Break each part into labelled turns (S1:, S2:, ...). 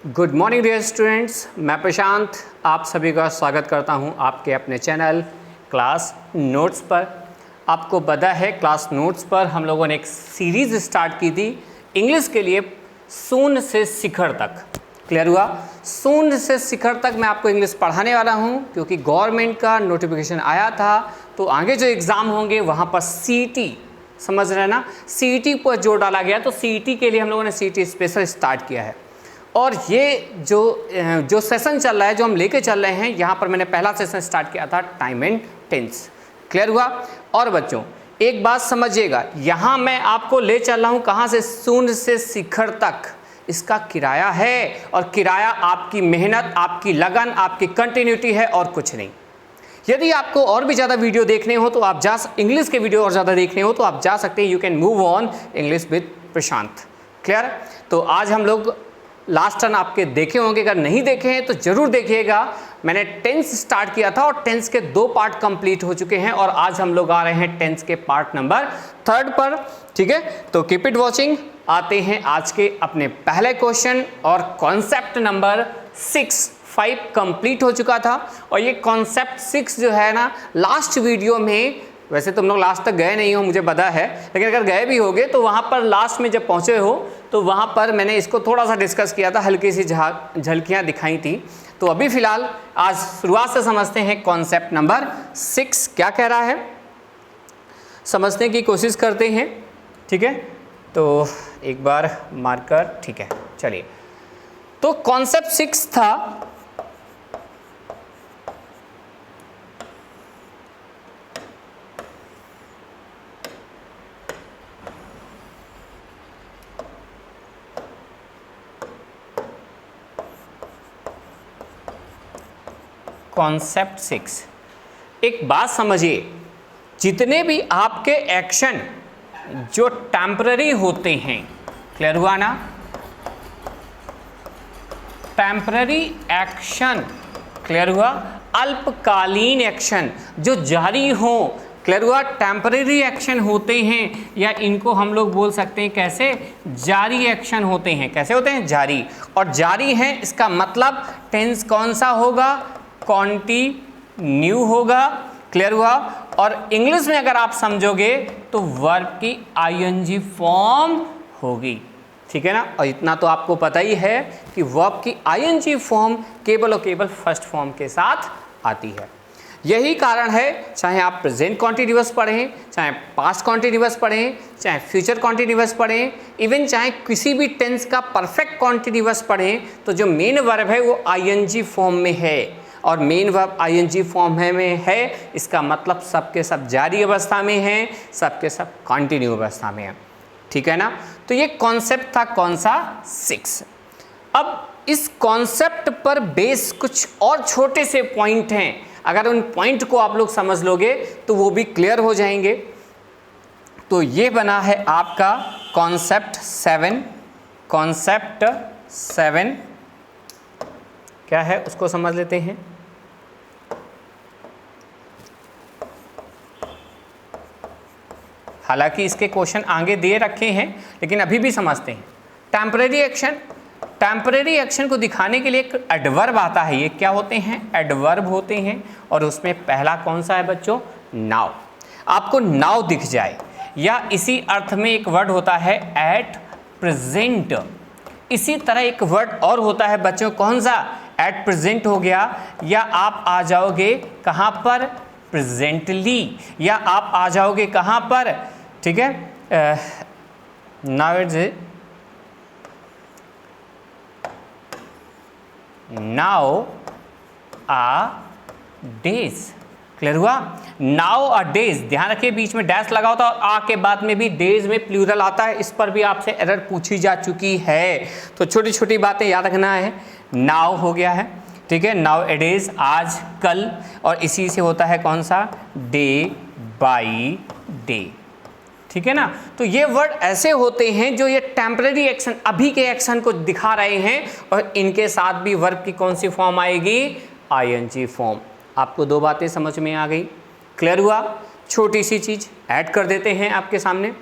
S1: Good morning dear students, मैं प्रशांत आप सभी का स्वागत करता हूं आपके अपने चैनल क्लास नोट्स पर। आपको पता है क्लास नोट्स पर हम लोगों ने एक सीरीज़ स्टार्ट की थी इंग्लिश के लिए, शून्य से शिखर तक। क्लियर हुआ? शून्य से शिखर तक मैं आपको इंग्लिश पढ़ाने वाला हूं क्योंकि गवर्नमेंट का नोटिफिकेशन आया था, तो आगे जो एग्ज़ाम होंगे वहाँ पर सीईटी, समझ रहे हैं ना, सीईटी पर जोर डाला गया। तो सीईटी के लिए हम लोगों ने सीईटी स्पेशल स्टार्ट किया है। और ये जो सेशन चल रहा है, जो हम लेके चल रहे हैं, यहाँ पर मैंने पहला सेशन स्टार्ट किया था टाइम एंड टेंस। क्लियर हुआ? और बच्चों एक बात समझिएगा, यहाँ मैं आपको ले चल रहा हूँ कहाँ से, शून्य से शिखर तक। इसका किराया है, और किराया आपकी मेहनत, आपकी लगन, आपकी कंटिन्यूटी है और कुछ नहीं। यदि आपको और भी ज़्यादा वीडियो देखने हो तो आप इंग्लिश के वीडियो और ज़्यादा देखने हो तो आप जा सकते हैं, you can move on English with Prashant. Clear? तो आज हम लोग लास्ट टर्न आपके देखे होंगे, अगर नहीं देखे हैं तो जरूर देखिएगा। मैंने टेंस स्टार्ट किया था और टेंस के 2 पार्ट कंप्लीट हो चुके हैं और आज हम लोग आ रहे हैं टेंस के पार्ट नंबर 3 पर। ठीक है, तो कीप इट वॉचिंग। आते हैं आज के अपने पहले क्वेश्चन और कॉन्सेप्ट नंबर 5 कंप्लीट हो चुका था। और ये कॉन्सेप्ट 6 जो है ना, लास्ट वीडियो में, वैसे तुम लोग लास्ट तक गए नहीं हो मुझे पता है, लेकिन अगर गए भी होगे तो वहाँ पर लास्ट में जब पहुँचे हो तो वहाँ पर मैंने इसको थोड़ा सा डिस्कस किया था, हल्की सी झलकियाँ दिखाई थी। तो अभी फ़िलहाल आज शुरुआत से समझते हैं कॉन्सेप्ट नंबर 6 क्या कह रहा है, समझने की कोशिश करते हैं। ठीक है, तो एक बार मार्कर, ठीक है, चलिए। तो कॉन्सेप्ट 6 था, कॉन्सेप्ट 6। एक बात समझिए, जितने भी आपके एक्शन जो टेम्पररी होते हैं, क्लियर हुआ ना, टेम्पररी एक्शन, क्लियर हुआ, अल्पकालीन एक्शन जो जारी हो, क्लियर हुआ, टेम्पररी एक्शन होते हैं, या इनको हम लोग बोल सकते हैं कैसे, जारी एक्शन होते हैं। कैसे होते हैं? जारी। और जारी है, इसका मतलब टेंस कौन सा होगा, कॉन्टिन्यू होगा। क्लियर हुआ? और इंग्लिश में अगर आप समझोगे तो वर्ब की आईएनजी फॉर्म होगी। ठीक है ना? और इतना तो आपको पता ही है कि वर्ब की आईएनजी फॉर्म केवल और केवल फर्स्ट फॉर्म के साथ आती है। यही कारण है, चाहे आप प्रेजेंट कॉन्टिन्यूअस पढ़ें, चाहे पास्ट कॉन्टिन्यूअस पढ़ें, चाहे फ्यूचर कॉन्टिन्यूअस पढ़ें, इवन चाहे किसी भी टेंस का परफेक्ट कॉन्टिन्यूअस पढ़ें, तो जो मेन वर्ब है वो आईएनजी फॉर्म में है। और मेन वर्ब आईएनजी फॉर्म में है, इसका मतलब सबके सब जारी अवस्था में है, सबके सब कंटिन्यू अवस्था में है। ठीक है ना? तो ये कॉन्सेप्ट था कौन सा, 6। अब इस कॉन्सेप्ट पर बेस कुछ और छोटे से पॉइंट हैं, अगर उन पॉइंट को आप लोग समझ लोगे तो वो भी क्लियर हो जाएंगे। तो ये बना है आपका कॉन्सेप्ट 7। कॉन्सेप्ट 7 क्या है उसको समझ लेते हैं। हालांकि इसके क्वेश्चन आगे दे रखे हैं, लेकिन अभी भी समझते हैं। टेम्परेरी एक्शन, टेम्परेरी एक्शन को दिखाने के लिए एक एडवर्ब आता है। ये क्या होते हैं? एडवर्ब होते हैं। और उसमें पहला कौन सा है बच्चों? नाउ। आपको नाउ दिख जाए, या इसी अर्थ में एक वर्ड होता है एट प्रेजेंट। इसी तरह एक वर्ड और होता है बच्चों, कौन सा? एट प्रेजेंट हो गया। या आप आ जाओगे कहाँ पर? प्रेजेंटली। या आप आ जाओगे कहाँ पर? ठीक है, नाउ आ डेज। क्लियर हुआ? नाउ आ डेज, ध्यान रखिए बीच में डैश लगा होता है और आ के बाद में भी डेज में प्लूरल आता है। इस पर भी आपसे एरर पूछी जा चुकी है, तो छोटी छोटी बातें याद रखना है। नाउ हो गया है, ठीक है, नाउ ए डेज, आज, कल, और इसी से होता है कौन सा? Day by day. ठीक है ना? तो ये वर्ड ऐसे होते हैं जो ये टेम्पररी एक्शन, अभी के एक्शन को दिखा रहे हैं, और इनके साथ भी वर्ब की कौन सी फॉर्म आएगी? ING form. आपको 2 बातें समझ में आ गई? क्लियर हुआ? छोटी सी चीज़ ऐड कर देते हैं आपके सामने।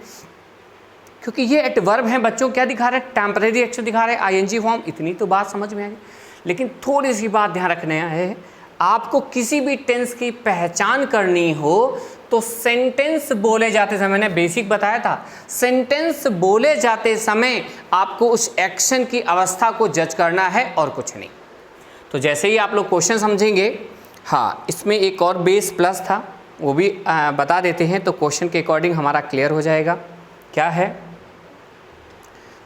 S1: क्योंकि ये एडवर्ब हैं बच्चों, क्या दिखा रहे हैं, टेम्परेरी एक्शन दिखा रहे हैं, आईएनजी फॉर्म। इतनी तो बात समझ में आई, लेकिन थोड़ी सी बात ध्यान रखना है, आपको किसी भी टेंस की पहचान करनी हो तो सेंटेंस बोले जाते समय, मैंने बेसिक बताया था, सेंटेंस बोले जाते समय आपको उस एक्शन की अवस्था को जज करना है और कुछ नहीं। तो जैसे ही आप लोग क्वेश्चन समझेंगे, हाँ इसमें एक और बेस प्लस था, वो भी बता देते हैं तो क्वेश्चन के अकॉर्डिंग हमारा क्लियर हो जाएगा। क्या है,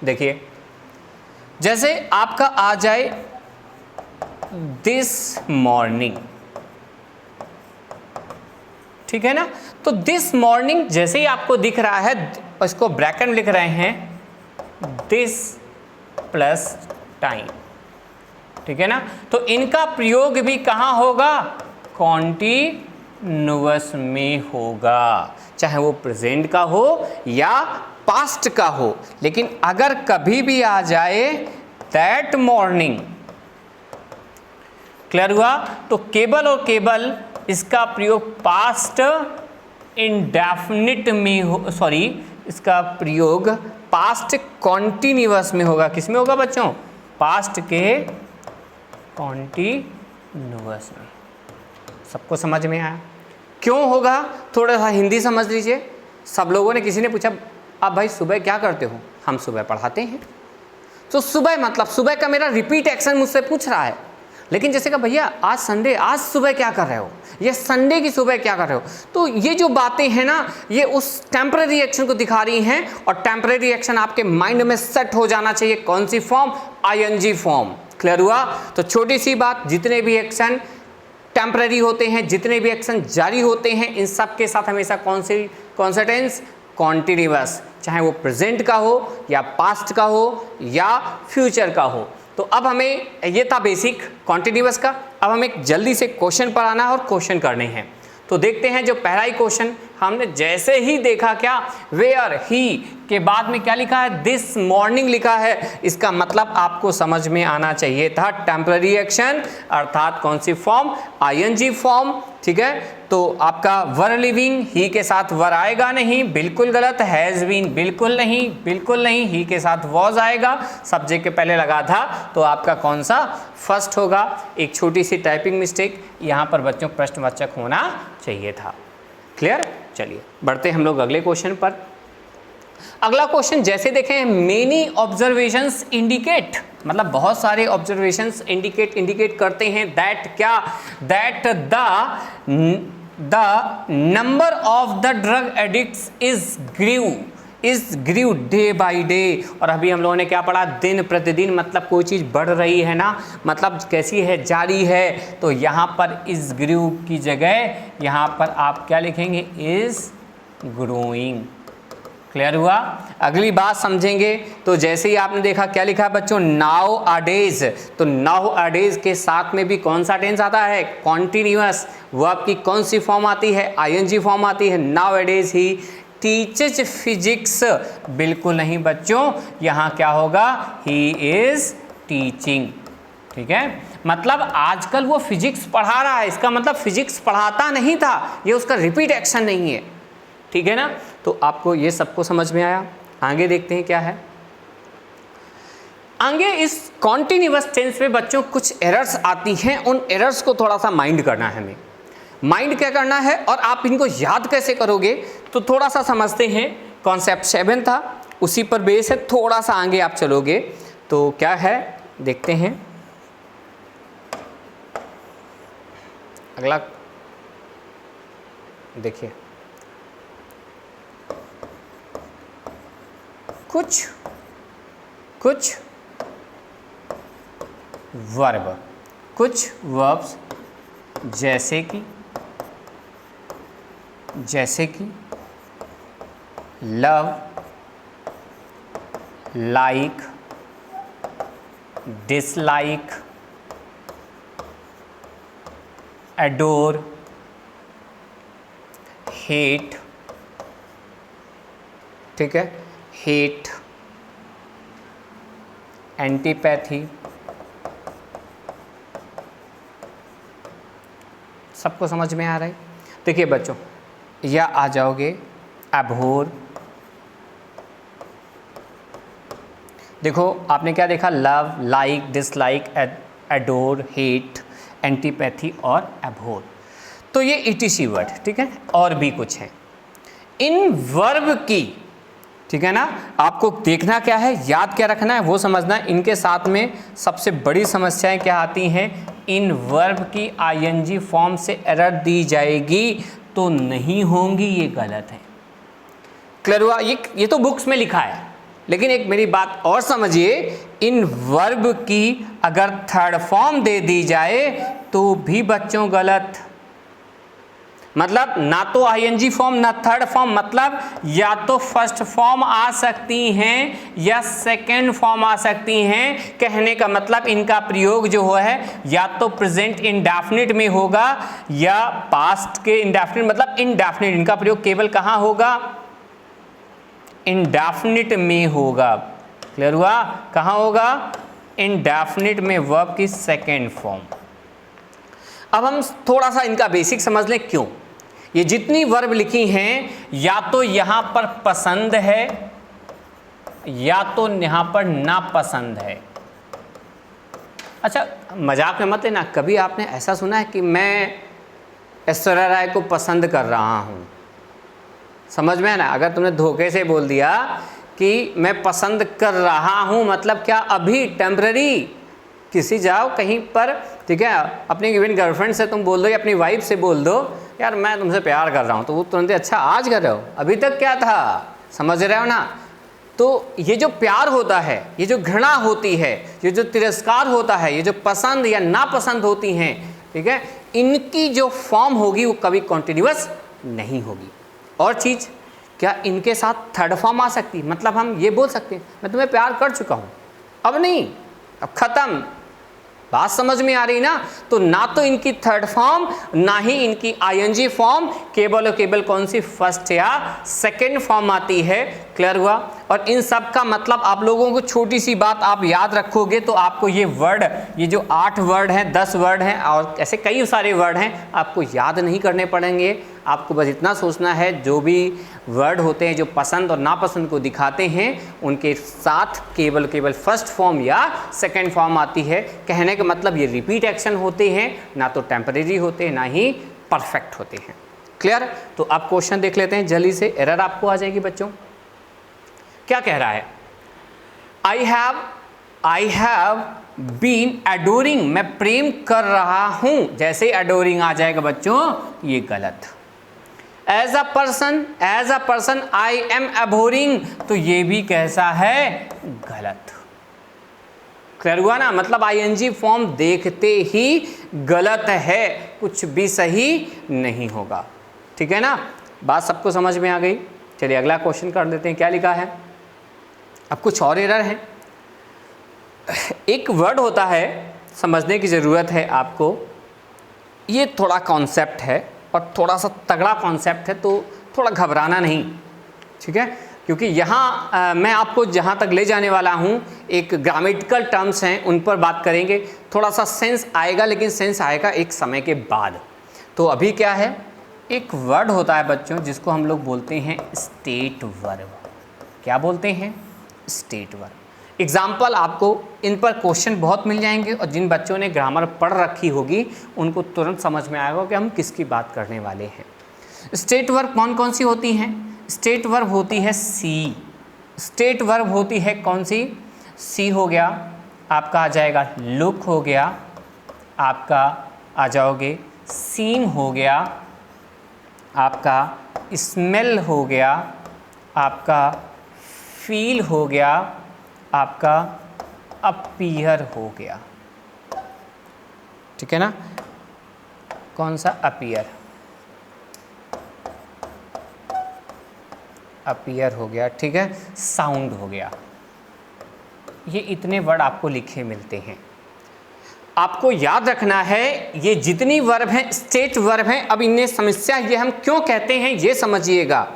S1: देखिए जैसे आपका आ जाए दिस मॉर्निंग, ठीक है ना, तो दिस मॉर्निंग जैसे ही आपको दिख रहा है, इसको ब्रैकेट में लिख रहे हैं दिस प्लस टाइम, ठीक है ना, तो इनका प्रयोग भी कहाँ होगा, कॉन्टिन्यूअस में होगा, चाहे वो प्रेजेंट का हो या पास्ट का हो। लेकिन अगर कभी भी आ जाए दैट मॉर्निंग, क्लियर हुआ, तो केवल और केवल इसका प्रयोग पास्ट इंडेफिनिट में हो, सॉरी इसका प्रयोग पास्ट कॉन्टिन्यूअस में होगा। किस में होगा बच्चों, पास्ट के कॉन्टिन्यूअस में। सबको समझ में आया क्यों होगा, थोड़ा सा हिंदी समझ लीजिए। सब लोगों ने, किसी ने पूछा आप भाई सुबह क्या करते हो, हम सुबह पढ़ाते हैं। तो सुबह मतलब सुबह का मेरा रिपीट एक्शन मुझसे पूछ रहा है, लेकिन जैसे कि भैया आज संडे, आज सुबह क्या कर रहे हो, ये संडे की सुबह क्या कर रहे हो, तो ये जो बातें हैं ना, ये उस टेम्परेरी एक्शन को दिखा रही हैं, और टेम्परेरी एक्शन आपके माइंड में सेट हो जाना चाहिए। कौन सी फॉर्म, आईएनजी फॉर्म। क्लियर हुआ, तो छोटी सी बात, जितने भी एक्शन टेम्परेरी होते हैं, जितने भी एक्शन जारी होते हैं, इन सब के साथ हमेशा कौन सा टेंस, कॉन्टिन्यूअस, चाहे वो प्रेजेंट का हो या पास्ट का हो या फ्यूचर का हो। तो अब हमें, ये था बेसिक कॉन्टिन्यूअस का। अब हमें जल्दी से क्वेश्चन पर आना है और क्वेश्चन करने हैं। तो देखते हैं जो पहला ही क्वेश्चन हमने जैसे ही देखा, क्या, वेयर, ही के बाद में क्या लिखा है, दिस मॉर्निंग लिखा है, इसका मतलब आपको समझ में आना चाहिए था टेम्पररी एक्शन, अर्थात कौन सी फॉर्म, आईएनजी फॉर्म, ठीक है। तो आपका वर लिविंग, ही के साथ वर आएगा नहीं, बिल्कुल गलत, हैज बीन बिल्कुल नहीं, बिल्कुल नहीं, ही के साथ वॉज आएगा, सब्जेक्ट के पहले लगा था, तो आपका कौन सा, फर्स्ट होगा। एक छोटी सी टाइपिंग मिस्टेक यहाँ पर बच्चों प्रश्नवाचक होना चाहिए था। क्लियर, चलिए बढ़ते हम लोग अगले क्वेश्चन पर। अगला क्वेश्चन जैसे देखें, मेनी ऑब्जर्वेशंस इंडिकेट, मतलब बहुत सारे ऑब्जर्वेशंस इंडिकेट करते हैं दैट, क्या, that the number of the drug addicts is grieve day by day. और अभी हम लोगों ने क्या पढ़ा, दिन प्रतिदिन, मतलब कोई चीज़ बढ़ रही है ना, मतलब कैसी है, जारी है। तो यहाँ पर इज ग्रीव की जगह यहाँ पर आप क्या लिखेंगे, इज ग्रोइंग। क्लियर हुआ, अगली बात समझेंगे। तो जैसे ही आपने देखा क्या लिखा है बच्चों, नाउ अडेज, तो नाउ अडेज के साथ में भी कौन सा टेंस आता है, कॉन्टिन्यूअस। वो आपकी कौन सी फॉर्म आती है, आईएनजी फॉर्म आती है। नाउ अडेज ही टीचेज फिजिक्स, बिल्कुल नहीं बच्चों, यहाँ क्या होगा, ही इज टीचिंग, ठीक है। मतलब आजकल वो फिजिक्स पढ़ा रहा है, इसका मतलब फिजिक्स पढ़ाता नहीं था, ये उसका रिपीट एक्शन नहीं है, ठीक है ना। तो आपको ये सबको समझ में आया। आगे देखते हैं क्या है। आगे इस कॉन्टिन्यूअस टेंस में बच्चों कुछ एरर्स आती हैं, उन एरर्स को थोड़ा सा माइंड करना है हमें। माइंड क्या करना है और आप इनको याद कैसे करोगे, तो थोड़ा सा समझते हैं। कॉन्सेप्ट 7 था, उसी पर बेस है, थोड़ा सा आगे आप चलोगे तो क्या है देखते हैं। अगला देखिए, कुछ वर्ब, कुछ वर्ब्स जैसे कि love, like, dislike, adore, hate, ठीक है, हेट, एंटीपैथी, सबको समझ में आ रहा है। देखिए बच्चों, या आ जाओगे एबहोर, देखो आपने क्या देखा, love, like, dislike, adore, hate, antipathy और एबहोर। तो ये ईटीसी वर्ड, ठीक है, और भी कुछ है। इन वर्ब की, ठीक है ना, आपको देखना क्या है, याद क्या रखना है वो समझना है। इनके साथ में सबसे बड़ी समस्याएं क्या आती हैं, इन वर्ब की आईएनजी फॉर्म से एरर दी जाएगी तो नहीं होंगी, ये गलत है। क्लियर हुआ? ये तो बुक्स में लिखा है, लेकिन एक मेरी बात और समझिए, इन वर्ब की अगर थर्ड फॉर्म दे दी जाए तो भी बच्चों गलत। मतलब ना तो आईएनजी फॉर्म ना थर्ड फॉर्म, मतलब या तो फर्स्ट फॉर्म आ सकती हैं या सेकंड फॉर्म आ सकती हैं। कहने का मतलब इनका प्रयोग जो है या तो प्रेजेंट इंडेफिनिट में होगा या पास्ट के इंडेफिनिट, मतलब इंडेफिनिट। इनका प्रयोग केवल कहाँ होगा, इंडेफिनिट में होगा। क्लियर हुआ? कहाँ होगा, इंडेफिनिट में वर्ब की सेकेंड फॉर्म। अब हम थोड़ा सा इनका बेसिक समझ लें। क्यों? ये जितनी वर्ब लिखी हैं या तो यहां पर पसंद है या तो यहां पर नापसंद है। अच्छा मजाक में मत लेना, कभी आपने ऐसा सुना है कि मैं ऐश्वर्या राय को पसंद कर रहा हूं? समझ में है ना? अगर तुमने धोखे से बोल दिया कि मैं पसंद कर रहा हूं, मतलब क्या, अभी टेम्पररी किसी जाओ कहीं पर, ठीक है, अपनी इवन गर्लफ्रेंड से तुम बोल दो या अपनी वाइफ से बोल दो यार मैं तुमसे प्यार कर रहा हूँ, तो वो तुरंत अच्छा आज कर रहे हो, अभी तक क्या था? समझ रहे हो ना? तो ये जो प्यार होता है, ये जो घृणा होती है, ये जो तिरस्कार होता है, ये जो पसंद या नापसंद होती हैं, ठीक है, इनकी जो फॉर्म होगी वो कभी कॉन्टिन्यूअस नहीं होगी। और चीज़ क्या, इनके साथ थर्ड फॉर्म आ सकती है। मतलब हम ये बोल सकते हैं मैं तुम्हें प्यार कर चुका हूँ, अब नहीं, अब खत्म। बात समझ में आ रही ना? तो ना तो इनकी थर्ड फॉर्म ना ही इनकी आईएनजी फॉर्म, केवल और केवल कौन सी, फर्स्ट या सेकंड फॉर्म आती है। क्लियर हुआ? और इन सब का मतलब आप लोगों को छोटी सी बात आप याद रखोगे तो आपको ये वर्ड, ये जो 8 वर्ड हैं, 10 वर्ड हैं और ऐसे कई सारे वर्ड हैं, आपको याद नहीं करने पड़ेंगे। आपको बस इतना सोचना है जो भी वर्ड होते हैं जो पसंद और नापसंद को दिखाते हैं उनके साथ केवल फर्स्ट फॉर्म या सेकंड फॉर्म आती है। कहने का मतलब ये रिपीट एक्शन होते हैं, ना तो टेम्परेरी होते हैं ना ही परफेक्ट होते हैं। क्लियर? तो आप क्वेश्चन देख लेते हैं जल्दी से, एरर आपको आ जाएगी बच्चों। क्या कह रहा है, आई हैव बीन एडोरिंग, मैं प्रेम कर रहा हूं। जैसे एडोरिंग आ जाएगा बच्चों ये गलत। As a person I am a boring, तो ये भी कैसा है, गलत। क्लियर हुआ ना? मतलब आईएनजी फॉर्म देखते ही गलत है, कुछ भी सही नहीं होगा। ठीक है ना? बात सबको समझ में आ गई? चलिए अगला क्वेश्चन कर लेते हैं। क्या लिखा है? अब कुछ और एरर है। एक वर्ड होता है, समझने की ज़रूरत है आपको। ये थोड़ा कॉन्सेप्ट है और थोड़ा सा तगड़ा कॉन्सेप्ट है, तो थोड़ा घबराना नहीं, ठीक है? क्योंकि यहाँ मैं आपको जहाँ तक ले जाने वाला हूँ एक ग्रामेटिकल टर्म्स हैं उन पर बात करेंगे। थोड़ा सा सेंस आएगा, लेकिन सेंस आएगा एक समय के बाद। तो अभी क्या है, एक वर्ड होता है बच्चों जिसको हम लोग बोलते हैं स्टेट वर्ब। क्या बोलते हैं? State verb. एग्जाम्पल आपको इन पर क्वेश्चन बहुत मिल जाएंगे और जिन बच्चों ने ग्रामर पढ़ रखी होगी उनको तुरंत समझ में आएगा कि हम किसकी बात करने वाले हैं। स्टेट वर्ब कौन कौन सी होती हैं? स्टेट वर्ब होती है सी। स्टेट वर्ब होती है कौन सी? सी हो गया, आपका आ जाएगा लुक हो गया, आपका आ जाओगे सीम हो गया, आपका स्मेल हो गया, आपका फील हो गया, आपका अपीयर हो गया। ठीक है ना? कौन सा? अपीयर। अपीयर हो गया, ठीक है। साउंड हो गया। ये इतने वर्ड आपको लिखे मिलते हैं। आपको याद रखना है ये जितनी वर्ब हैं स्टेट वर्ब हैं। अब इन्हें समस्या ये हम क्यों कहते हैं ये समझिएगा।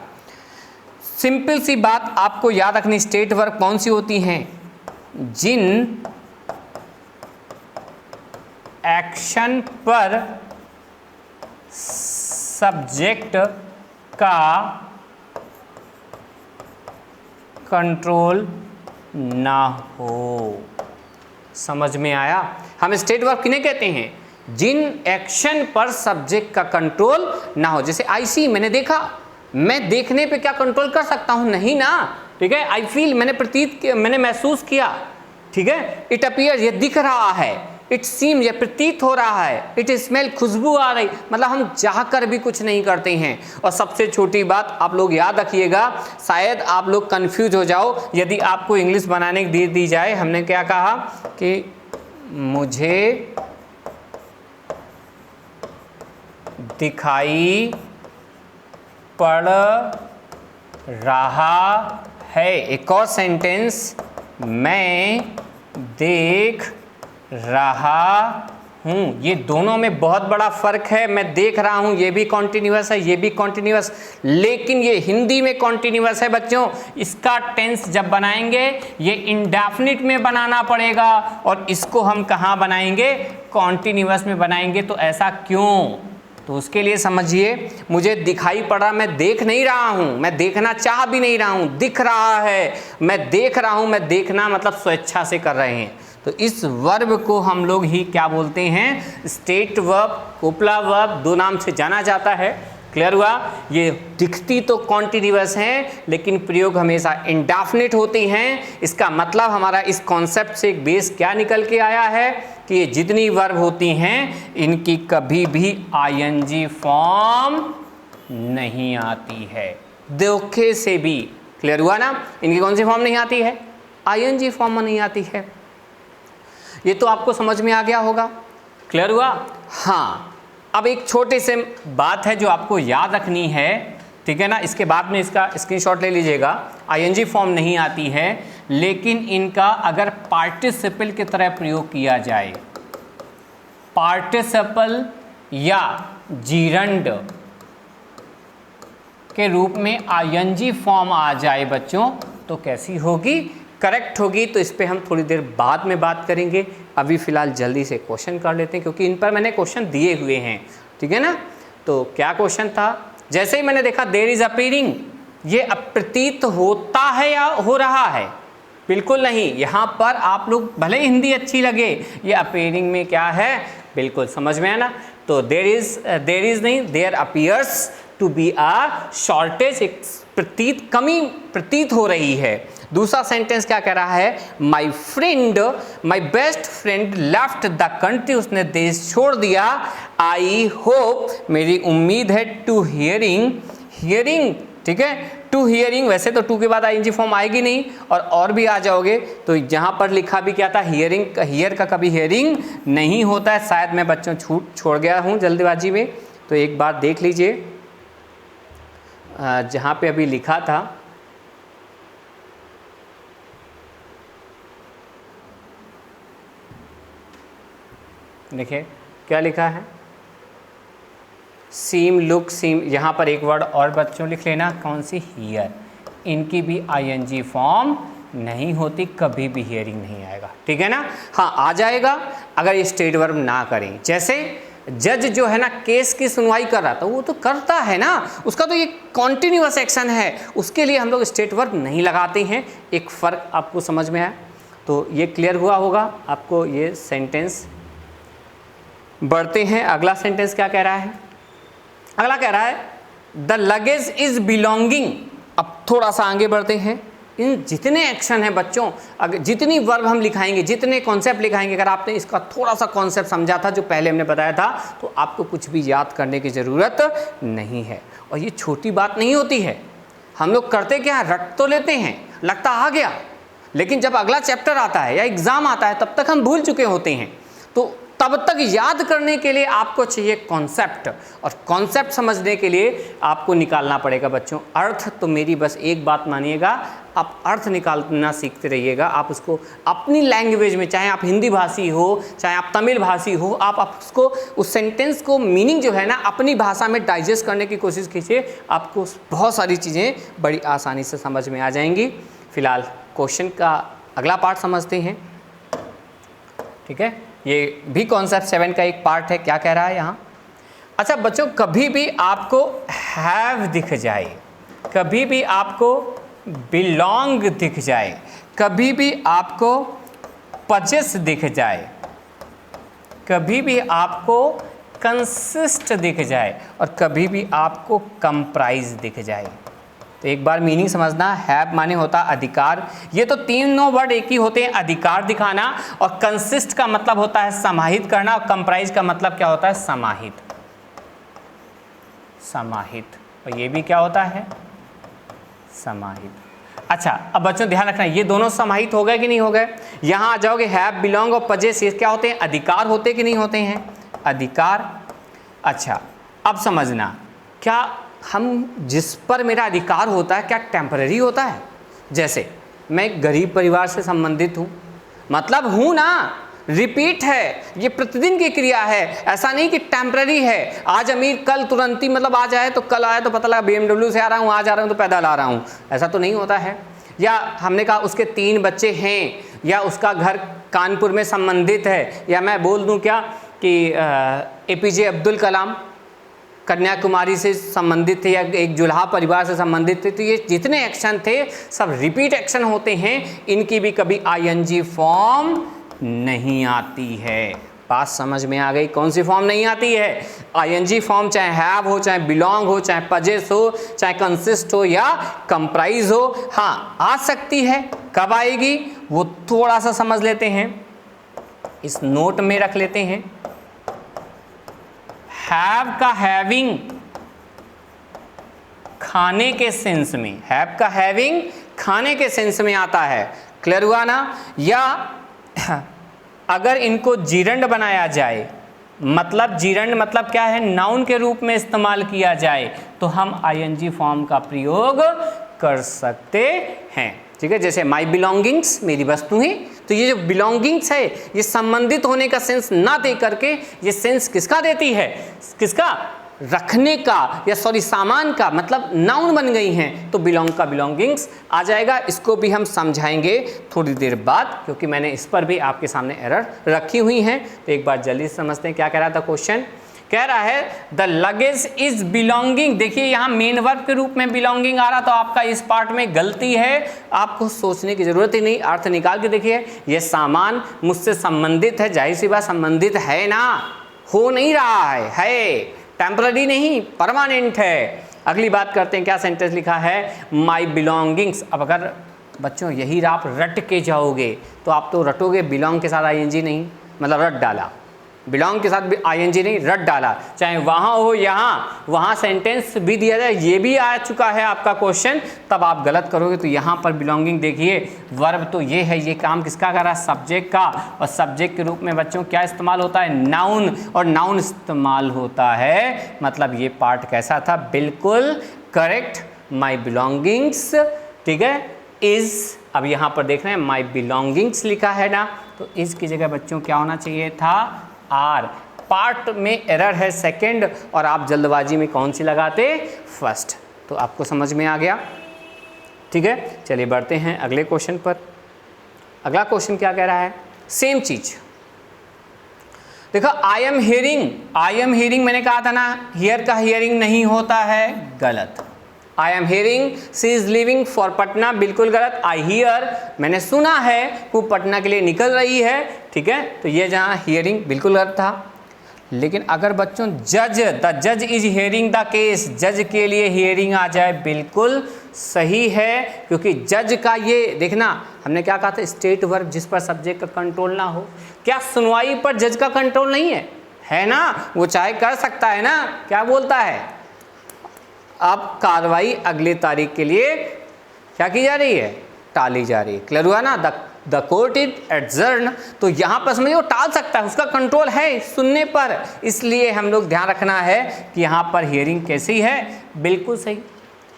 S1: सिंपल सी बात आपको याद रखनी, स्टेट वर्ब कौन सी होती हैं? जिन एक्शन पर सब्जेक्ट का कंट्रोल ना हो। समझ में आया? हम स्टेट वर्ब किन्हें कहते हैं? जिन एक्शन पर सब्जेक्ट का कंट्रोल ना हो। जैसे आई सी, मैंने देखा, मैं देखने पे क्या कंट्रोल कर सकता हूं? नहीं ना, ठीक है। आई फील, मैंने महसूस किया, ठीक है। इट अपीयर, ये दिख रहा है। इट सीम, ये प्रतीत हो रहा है। इट स्मेल, खुशबू आ रही, मतलब हम चाह कर भी कुछ नहीं करते हैं। और सबसे छोटी बात आप लोग याद रखिएगा, शायद आप लोग कंफ्यूज हो जाओ यदि आपको इंग्लिश बनाने की दी जाए। हमने क्या कहा कि मुझे दिखाई पड़ रहा है। एक और सेंटेंस, मैं देख रहा हूँ। ये दोनों में बहुत बड़ा फर्क है। मैं देख रहा हूँ, ये भी कॉन्टिन्यूअस है, ये भी कॉन्टिन्यूअस, लेकिन ये हिंदी में कॉन्टिन्यूअस है बच्चों। इसका टेंस जब बनाएंगे ये इंडेफिनिट में बनाना पड़ेगा, और इसको हम कहाँ बनाएंगे? कॉन्टिन्यूअस में बनाएंगे। तो ऐसा क्यों? तो उसके लिए समझिए, मुझे दिखाई पड़ा, मैं देख नहीं रहा हूं, मैं देखना चाह भी नहीं रहा हूं, दिख रहा है, मैं देख रहा हूं। मैं देखना मतलब स्वेच्छा से कर रहे हैं। तो इस वर्ब को हम लोग ही क्या बोलते हैं? स्टेट वर्ब, कोपला वर्ब, दो नाम से जाना जाता है। क्लियर हुआ? ये दिखती तो कॉन्टिन्यूअस हैं, लेकिन प्रयोग हमेशा इंडेफिनिट होती हैं। इसका मतलब हमारा इस कॉन्सेप्ट से एक बेस क्या निकल के आया है कि ये जितनी वर्ब होती हैं इनकी कभी भी आईएनजी फॉर्म नहीं आती है, धोखे से भी। क्लियर हुआ ना? इनकी कौन सी फॉर्म नहीं आती है? आईएनजी फॉर्म में नहीं आती है। ये तो आपको समझ में आ गया होगा। क्लियर हुआ? हाँ, अब एक छोटे से बात है जो आपको याद रखनी है, ठीक है ना। इसके बाद में इसका स्क्रीनशॉट ले लीजिएगा। आईएनजी फॉर्म नहीं आती है, लेकिन इनका अगर पार्टिसिपल की तरह प्रयोग किया जाए, पार्टिसिपल या जीरंड के रूप में आईएनजी फॉर्म आ जाए बच्चों, तो कैसी होगी? करेक्ट होगी। तो इस पर हम थोड़ी देर बाद में बात करेंगे। अभी फ़िलहाल जल्दी से क्वेश्चन कर लेते हैं, क्योंकि इन पर मैंने क्वेश्चन दिए हुए हैं, ठीक है ना। तो क्या क्वेश्चन था? जैसे ही मैंने देखा देयर इज अपीयरिंग, ये प्रतीत होता है या हो रहा है? बिल्कुल नहीं। यहाँ पर आप लोग भले हिंदी अच्छी लगे, ये अपीयरिंग में क्या है? बिल्कुल समझ में है ना। तो देयर इज नहीं, there appears to be a shortage, एक प्रतीत, कमी प्रतीत हो रही है। दूसरा सेंटेंस क्या कह रहा है? My friend, my best friend left the country, उसने देश छोड़ दिया। आई होप, मेरी उम्मीद है, टू हियरिंग, हियरिंग, ठीक है, टू हियरिंग। वैसे तो टू के बाद आईएनजी फॉर्म आएगी नहीं, और भी आ जाओगे। तो यहाँ पर लिखा भी क्या था? हियरिंग, हियर का कभी हियरिंग नहीं होता है। शायद मैं बच्चों छोड़ गया हूँ जल्दबाजी में, तो एक बार देख लीजिए जहाँ पे अभी लिखा था। देखिए क्या लिखा है? सीम, लुक, सीम। यहाँ पर एक वर्ड और बच्चों लिख लेना, कौन सी? हियर। इनकी भी आईएनजी फॉर्म नहीं होती, कभी भी हियरिंग नहीं आएगा, ठीक है ना। हाँ, आ जाएगा अगर ये स्टेट वर्ब ना करें। जैसे जज जो है ना केस की सुनवाई कर रहा था, वो तो करता है ना, उसका तो ये कॉन्टिन्यूअस एक्शन है, उसके लिए हम लोग स्टेट वर्ब नहीं लगाते हैं। एक फ़र्क आपको समझ में आया? तो ये क्लियर हुआ होगा आपको ये सेंटेंस। बढ़ते हैं, अगला सेंटेंस क्या कह रहा है? अगला कह रहा है द लगेज इज बिलोंगिंग। अब थोड़ा सा आगे बढ़ते हैं। इन जितने एक्शन हैं बच्चों, अगर जितनी वर्ब हम लिखाएंगे, जितने कॉन्सेप्ट लिखाएंगे, अगर आपने इसका थोड़ा सा कॉन्सेप्ट समझा था जो पहले हमने बताया था, तो आपको कुछ भी याद करने की ज़रूरत नहीं है। और ये छोटी बात नहीं होती है। हम लोग करते क्या, रट तो लेते हैं, लगता आ गया, लेकिन जब अगला चैप्टर आता है या एग्ज़ाम आता है तब तक हम भूल चुके होते हैं। तो तब तक याद करने के लिए आपको चाहिए कॉन्सेप्ट, और कॉन्सेप्ट समझने के लिए आपको निकालना पड़ेगा बच्चों अर्थ। तो मेरी बस एक बात मानिएगा, आप अर्थ निकालना सीखते रहिएगा। आप उसको अपनी लैंग्वेज में, चाहे आप हिंदी भाषी हो, चाहे आप तमिल भाषी हो, आप उसको, उस सेंटेंस को मीनिंग जो है ना अपनी भाषा में डाइजेस्ट करने की कोशिश कीजिए। आपको बहुत सारी चीज़ें बड़ी आसानी से समझ में आ जाएंगी। फिलहाल क्वेश्चन का अगला पार्ट समझते हैं, ठीक है। ये भी कॉन्सेप्ट 7 का एक पार्ट है। क्या कह रहा है यहाँ? अच्छा बच्चों, कभी भी आपको हैव दिख जाए, कभी भी आपको बिलोंग दिख जाए, कभी भी आपको पजेस दिख जाए, कभी भी आपको कंसिस्ट दिख जाए और कभी भी आपको कंप्राइज दिख जाए। तो एक बार मीनिंग समझना, हैव माने होता अधिकार, ये तो तीनों वर्ड एक ही होते हैं, अधिकार दिखाना, और कंसिस्ट का मतलब होता है समाहित करना, और कंप्राइज का मतलब क्या होता है, समाहित, समाहित, और ये भी क्या होता है, समाहित। अच्छा, अब बच्चों ध्यान रखना, ये दोनों समाहित हो गए कि नहीं हो गए। यहां आ जाओगे, हैव, बिलोंग और पजेस, ये क्या होते हैं, अधिकार होते कि नहीं होते हैं, अधिकार। अच्छा, अब समझना, क्या हम जिस पर मेरा अधिकार होता है क्या टेम्पररी होता है। जैसे मैं गरीब परिवार से संबंधित हूँ, मतलब हूँ ना, रिपीट है, ये प्रतिदिन की क्रिया है, ऐसा नहीं कि टेम्पररी है, आज अमीर कल तुरंती, मतलब आज आए तो कल आए तो पता लगा BMW से आ रहा हूँ, आज आ रहा हूँ तो पैदल आ रहा हूँ, ऐसा तो नहीं होता है। या हमने कहा उसके 3 बच्चे हैं, या उसका घर कानपुर में संबंधित है, या मैं बोल दूँ क्या कि APJ अब्दुल कलाम कन्याकुमारी से संबंधित थे, या एक जुल्हा परिवार से संबंधित थे। तो ये जितने एक्शन थे सब रिपीट एक्शन होते हैं, इनकी भी कभी ING फॉर्म नहीं आती है। बात समझ में आ गई, कौन सी फॉर्म नहीं आती है, ING फॉर्म, चाहे हैव हो, चाहे बिलोंग हो, चाहे पजेस हो, चाहे कंसिस्ट हो या कंप्राइज हो। हाँ, आ सकती है, कब आएगी वो थोड़ा सा समझ लेते हैं, इस नोट में रख लेते हैं। हैव का हैविंग खाने के सेंस में, हैव का हैविंग खाने के सेंस में आता है, क्लियर हुआ ना। या अगर इनको जीरंड बनाया जाए, मतलब जीरंड मतलब क्या है, नाउन के रूप में इस्तेमाल किया जाए, तो हम ING फॉर्म का प्रयोग कर सकते हैं। ठीक है, जैसे माई बिलोंगिंग्स, मेरी वस्तुएं, तो ये जो बिलोंगिंग्स है ये संबंधित होने का सेंस ना दे करके ये सेंस किसका देती है, किसका, रखने का, या सॉरी सामान का, मतलब नाउन बन गई हैं, तो बिलोंग का बिलोंगिंग्स आ जाएगा। इसको भी हम समझाएंगे थोड़ी देर बाद, क्योंकि मैंने इस पर भी आपके सामने एरर रखी हुई हैं। तो एक बार जल्दी समझते हैं क्या कह रहा था क्वेश्चन। कह रहा है द लगेज इज बिलोंगिंग, देखिए यहाँ मेन वर्ब के रूप में बिलोंगिंग आ रहा, तो आपका इस पार्ट में गलती है, आपको सोचने की जरूरत ही नहीं, अर्थ निकाल के देखिए, ये सामान मुझसे संबंधित है, जाहिर सी बात संबंधित है ना, हो नहीं रहा है, टेम्पररी नहीं, परमानेंट है। अगली बात करते हैं, क्या सेंटेंस लिखा है, माई बिलोंगिंग्स। अब अगर बच्चों यही आप रट के जाओगे तो आप तो रटोगे, बिलोंग के साथ ING नहीं, मतलब रट डाला, बिलोंग के साथ भी ING नहीं, रट डाला, चाहे वहाँ हो यहाँ, वहाँ सेंटेंस भी दिया जाए, ये भी आ चुका है आपका क्वेश्चन, तब आप गलत करोगे। तो यहाँ पर बिलोंगिंग देखिए, वर्ब तो ये है, ये काम किसका कर रहा है, सब्जेक्ट का, और सब्जेक्ट के रूप में बच्चों क्या इस्तेमाल होता है, नाउन, और नाउन इस्तेमाल होता है, मतलब ये पार्ट कैसा था, बिल्कुल करेक्ट, माई बिलोंगिंग्स, ठीक है, इज, अब यहाँ पर देख रहे हैं माई बिलोंगिंग्स लिखा है ना, तो इज की जगह बच्चों क्या होना चाहिए था, आर। पार्ट में एरर है सेकंड, और आप जल्दबाजी में कौन सी लगाते, फर्स्ट। तो आपको समझ में आ गया, ठीक है। चलिए बढ़ते हैं अगले क्वेश्चन पर। अगला क्वेश्चन क्या कह रहा है, सेम चीज देखो, आई एम हियरिंग, मैंने कहा था ना, हियर का हियरिंग नहीं होता है, गलत। I am hearing she is living for Patna, बिल्कुल गलत। आई हियर, मैंने सुना है वो पटना के लिए निकल रही है, ठीक है, तो ये जहाँ हियरिंग बिल्कुल गलत था। लेकिन अगर बच्चों जज, द जज इज हियरिंग द केस, जज के लिए हियरिंग आ जाए, बिल्कुल सही है, क्योंकि जज का ये देखना, हमने क्या कहा था, स्टेट वर्ब जिस पर सब्जेक्ट का कंट्रोल ना हो। क्या सुनवाई पर जज का कंट्रोल नहीं है ना, वो चाहे कर सकता है ना, क्या बोलता है, अब कार्रवाई अगले तारीख के लिए क्या की जा रही है, टाली जा रही है, क्लियर हुआ ना, द कोर्ट इज एडजर्न, तो यहाँ पर समझिए वो टाल सकता है, उसका कंट्रोल है सुनने पर, इसलिए हम लोग ध्यान रखना है कि यहाँ पर हियरिंग कैसी है, बिल्कुल सही।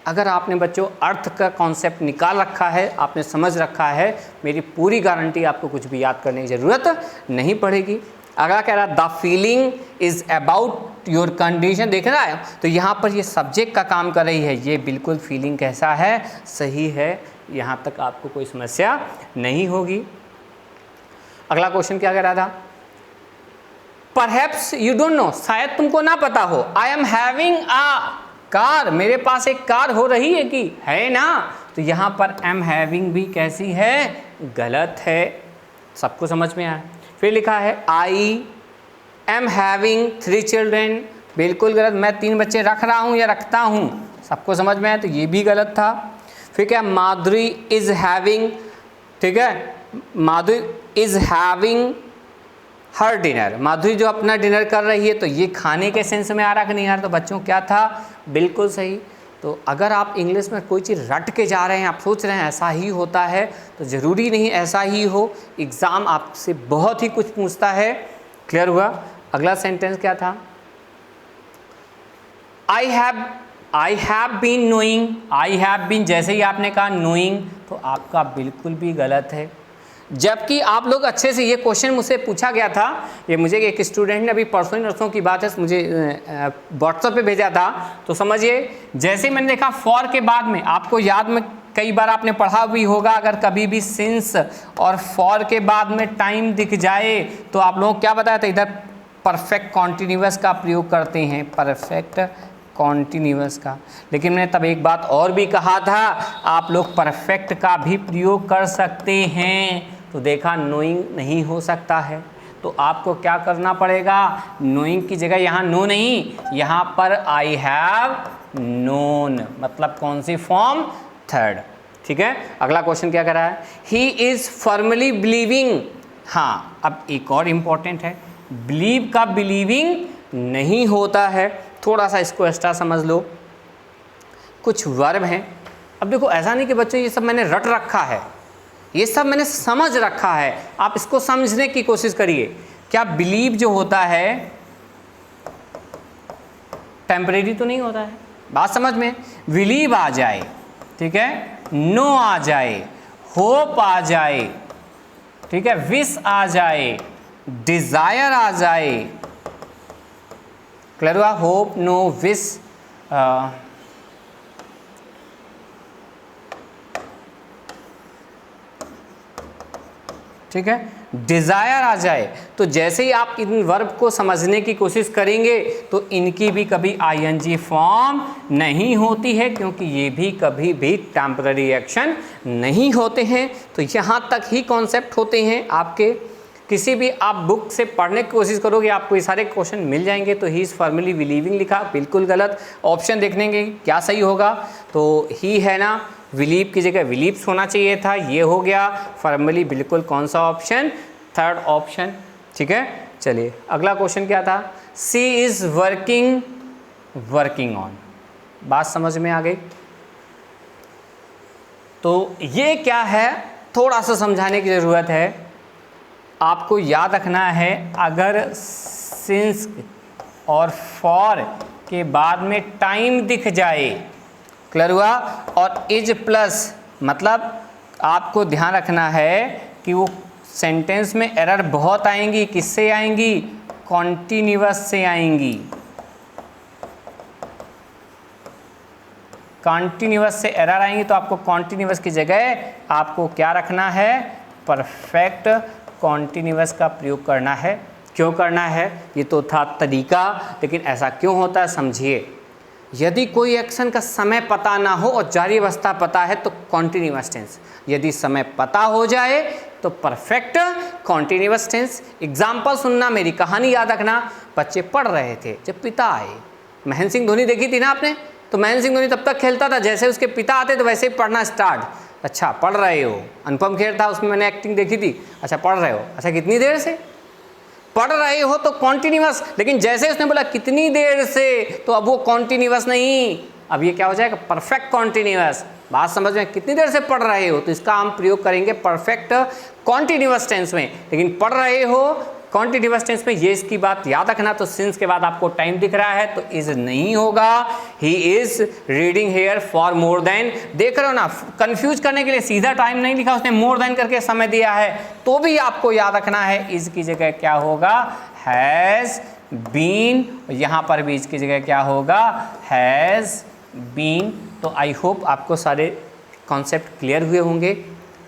S1: अगर आपने बच्चों अर्थ का कॉन्सेप्ट निकाल रखा है, आपने समझ रखा है, मेरी पूरी गारंटी आपको कुछ भी याद करने की ज़रूरत नहीं पड़ेगी। अगला कह रहा है the feeling is about your condition, देख रहा है, तो यहाँ पर ये सब्जेक्ट का काम कर रही है, ये बिल्कुल फीलिंग कैसा है, सही है, यहाँ तक आपको कोई समस्या नहीं होगी। अगला क्वेश्चन क्या कह रहा था, परहैप्स यू डोंट नो, शायद तुमको ना पता हो, I am having a car, मेरे पास एक कार हो रही है कि है ना, तो यहाँ पर एम हैविंग भी कैसी है, गलत है। सबको समझ में आया। फिर लिखा है आई एम हैविंग 3 चिल्ड्रेन, बिल्कुल गलत। मैं 3 बच्चे रख रहा हूँ या रखता हूँ, सबको समझ में आया, तो ये भी गलत था। फिर क्या, माधुरी इज़ हैविंग, ठीक है, माधुरी इज़ हैविंग हर डिनर, माधुरी जो अपना डिनर कर रही है, तो ये खाने के सेंस में आ रहा कि नहीं यार, तो बच्चों क्या था, बिल्कुल सही। तो अगर आप इंग्लिश में कोई चीज़ रट के जा रहे हैं, आप सोच रहे हैं ऐसा ही होता है, तो ज़रूरी नहीं ऐसा ही हो। एग्ज़ाम आपसे बहुत ही कुछ पूछता है। क्लियर हुआ। अगला सेंटेंस क्या था, I have been knowing, I have been, जैसे ही आपने कहा नोइंग, तो आपका बिल्कुल भी गलत है। जबकि आप लोग अच्छे से, ये क्वेश्चन मुझसे पूछा गया था, ये मुझे एक स्टूडेंट ने अभी परसों नर्सों की बात है, मुझे व्हाट्सएप पे भेजा था। तो समझिए, जैसे ही मैंने देखा फॉर के बाद में, आपको याद में कई बार आपने पढ़ा भी होगा, अगर कभी भी सिंस और फॉर के बाद में टाइम दिख जाए तो आप लोगों को क्या बताया था, इधर परफेक्ट कॉन्टिन्यूअस का प्रयोग करते हैं, परफेक्ट कॉन्टिन्यूअस का। लेकिन मैंने तब एक बात और भी कहा था, आप लोग परफेक्ट का भी प्रयोग कर सकते हैं। तो देखा नोइंग नहीं हो सकता है, तो आपको क्या करना पड़ेगा, नोइंग की जगह यहाँ नो नहीं, यहाँ पर आई हैव नोन, मतलब कौन सी फॉर्म, थर्ड। ठीक है। अगला क्वेश्चन क्या कर रहा है, ही इज़ फर्मली बिलीविंग। हाँ, अब एक और इम्पॉर्टेंट है, बिलीव का बिलीविंग नहीं होता है। थोड़ा सा इसको एक्स्ट्रा समझ लो। कुछ वर्ब हैं, अब देखो ऐसा नहीं कि बच्चों ये सब मैंने रट रखा है, ये सब मैंने समझ रखा है, आप इसको समझने की कोशिश करिए। क्या बिलीव जो होता है टेम्परेरी तो नहीं होता है, बात समझ में, बिलीव आ जाए, ठीक है, नो आ जाए, होप आ जाए, ठीक है, विश आ जाए, डिजायर आ जाए। क्लियर हुआ, होप, नो, विश, ठीक है, डिज़ायर आ जाए। तो जैसे ही आप इन वर्ब को समझने की कोशिश करेंगे तो इनकी भी कभी आईएनजी फॉर्म नहीं होती है, क्योंकि ये भी कभी भी टेम्पररी एक्शन नहीं होते हैं। तो यहाँ तक ही कॉन्सेप्ट होते हैं आपके। किसी भी आप बुक से पढ़ने की कोशिश करोगे आपको ये सारे क्वेश्चन मिल जाएंगे। तो ही इज़ फॉर्मली बिलीविंग लिखा, बिल्कुल गलत। ऑप्शन देखने के क्या सही होगा, तो ही है ना, बिलीव की जगह बिलीव्स होना चाहिए था, ये हो गया। फॉर्मली बिल्कुल कौन सा ऑप्शन, थर्ड ऑप्शन। ठीक है, चलिए अगला क्वेश्चन क्या था, सी इज़ वर्किंग ऑन, बात समझ में आ गई। तो ये क्या है, थोड़ा सा समझाने की ज़रूरत है। आपको याद रखना है, अगर सिंस और फॉर के बाद में टाइम दिख जाए, क्लियर हुआ, और इज प्लस, मतलब आपको ध्यान रखना है कि वो सेंटेंस में एरर बहुत आएंगी। किससे आएंगी, कॉन्टिन्यूअस से आएंगी। कॉन्टिन्यूअस से एरर आएंगी, तो आपको कॉन्टिन्यूअस की जगह आपको क्या रखना है, परफेक्ट कॉन्टिन्यूअस का प्रयोग करना है। क्यों करना है, ये तो था तरीका, लेकिन ऐसा क्यों होता है समझिए। यदि कोई एक्शन का समय पता ना हो और जारी अवस्था पता है तो कॉन्टिन्यूअस टेंस, यदि समय पता हो जाए तो परफेक्ट कॉन्टिन्यूअस टेंस। एग्जाम्पल सुनना, मेरी कहानी याद रखना। बच्चे पढ़ रहे थे जब पिता आए, महेंद्र सिंह धोनी देखी थी ना आपने, तो महेंद्र सिंह धोनी तब तक खेलता था, जैसे उसके पिता आते तो वैसे ही पढ़ना स्टार्ट। अच्छा पढ़ रहे हो, अनुपम खेर था उसमें, मैंने एक्टिंग देखी थी। अच्छा पढ़ रहे हो, अच्छा कितनी देर से पढ़ रहे हो, तो कॉन्टिन्यूअस। लेकिन जैसे उसने बोला कितनी देर से, तो अब वो कॉन्टिन्यूअस नहीं, अब ये क्या हो जाएगा, परफेक्ट कॉन्टिन्यूअस। बात समझ में, कितनी देर से पढ़ रहे हो, तो इसका हम प्रयोग करेंगे परफेक्ट कॉन्टिन्यूअस टेंस में। लेकिन पढ़ रहे हो कॉन्टिन्यूअस टेंस में, ये इसकी बात याद रखना। तो सिंस के बाद आपको टाइम दिख रहा है तो इज नहीं होगा, he is reading here for more than. देख रहे हो ना, कंफ्यूज करने के लिए सीधा टाइम नहीं लिखा उसने, मोर देन करके समय दिया है, तो भी आपको याद रखना है इज की जगह क्या होगा, हैज बीन। यहाँ पर भी इज की जगह क्या होगा, हैज बीन। तो आई होप आपको सारे कॉन्सेप्ट क्लियर हुए होंगे।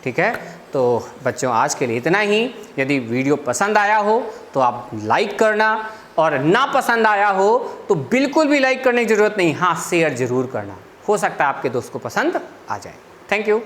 S1: ठीक है, तो बच्चों आज के लिए इतना ही। यदि वीडियो पसंद आया हो तो आप लाइक करना, और ना पसंद आया हो तो बिल्कुल भी लाइक करने की ज़रूरत नहीं, हाँ शेयर ज़रूर करना, हो सकता है आपके दोस्त को पसंद आ जाए। Thank you.